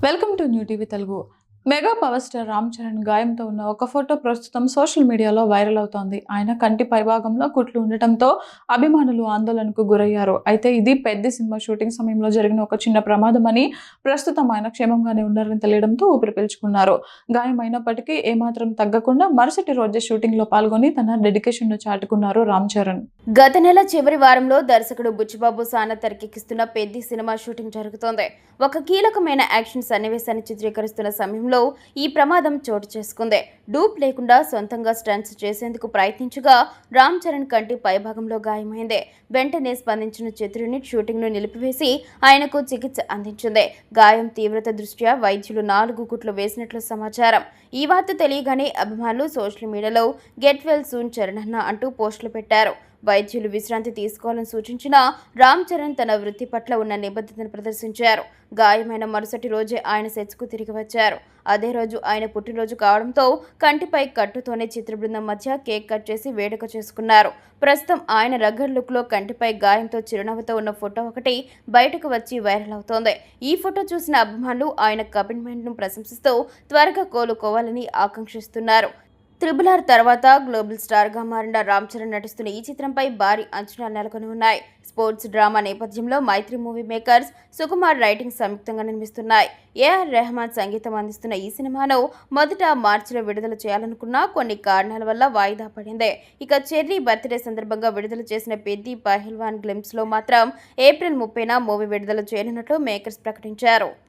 Welcome to new TV Telugu. Mega power star Ram Charan గాయంతో ఉన్న ఒక ఫోటో ప్రస్తుతం సోషల్ మీడియాలో వైరల్ అవుతోంది. ఆయన కంటి పైభాగంలో కుట్లు ఉండటంతో అభిమానులు ఆందోళనకు గురయ్యారు. అయితే ఇది పెద్ద సినిమా షూటింగ్ సమయంలో జరిగిన ఒక చిన్న ప్రమాదమని, ప్రస్తుతం ఆయన క్షేమంగానే ఉన్నారని తెలియడంతో ఊపిరి పీల్చుకున్నారు. గాయమైనప్పటికీ ఏమాత్రం తగ్గకుండా మరుసటి రోజే షూటింగ్ లో పాల్గొని తన డెడికేషన్ ను చాటుకున్నారు రామ్ చరణ్. గత నెల చివరి వారంలో దర్శకుడు బుచ్చిబాబు సానా తెరకెక్కిస్తున్న పెద్ది సినిమా షూటింగ్ జరుగుతోంది. ఒక కీలకమైన యాక్షన్ సన్నివేశాన్ని చిత్రీకరిస్తున్న సమయంలో ఈ ప్రమాదం చోటు చేసుకుంది. డూప్ లేకుండా సొంతంగా స్టంట్స్ చేసేందుకు ప్రయత్నించగా రామ్ చరణ్ కంటి పైభాగంలో గాయమైంది. వెంటనే స్పందించిన చిత్ర యూనిట్ షూటింగ్ ను నిలిపివేసి ఆయనకు చికిత్స అందించింది. గాయం తీవ్రత దృష్ట్యా వైద్యులు 4 కుట్లు వేసినట్లు సమాచారం. ఈ వార్త తెలియగానే అభిమానులు సోషల్ మీడియాలో గెట్ వెల్ సూన్ చరణ్ అన్న అంటూ పోస్టులు పెట్టారు. వైద్యులు విశ్రాంతి తీసుకోవాలని సూచించిన రామ్ చరణ్ తన వృత్తి పట్ల ఉన్న నిబద్ధతను ప్రదర్శించారు. గాయమైన మరుసటి రోజే ఆయన సెట్స్కు తిరిగి వచ్చారు. అదే రోజు ఆయన పుట్టినరోజు కావడంతో కంటిపై కట్టుతోనే చిత్ర బృందం మధ్య కేక్ కట్ చేసి వేడుక చేసుకున్నారు. ప్రస్తుతం ఆయన రగ్గడ్ లుక్లో కంటిపై గాయంతో చిరునవ్వుతో ఉన్న ఫోటో ఒకటి బయటకు వచ్చి వైరల్ అవుతోంది. ఈ ఫోటో చూసిన అభిమానులు ఆయన కమిట్మెంట్ను ప్రశంసిస్తూ త్వరగా కోలుకోవాలని ఆకాంక్షిస్తున్నారు. RRR తర్వాత గ్లోబల్ స్టార్గా మారిన రామ్ చరణ్ నటిస్తున్న ఈ చిత్రంపై భారీ అంచనాలు నెలకొని ఉన్నాయి. స్పోర్ట్స్ డ్రామా నేపథ్యంలో మైత్రి మూవీ మేకర్స్, సుకుమార్ రైటింగ్ సంయుక్తంగా నిర్మిస్తున్నాయి. ఏఆర్ రెహమాన్ సంగీతం అందిస్తున్న ఈ సినిమాను మొదట మార్చిలో విడుదల చేయాలనుకున్నా కొన్ని కారణాల వల్ల వాయిదా పడింది. ఇక చెర్రీ బర్త్డే సందర్భంగా విడుదల చేసిన పెద్ది పహల్వాన్ గ్లింప్స్లో మాత్రం ఏప్రిల్ 30న మూవీ విడుదల చేయనున్నట్లు మేకర్స్ ప్రకటించారు.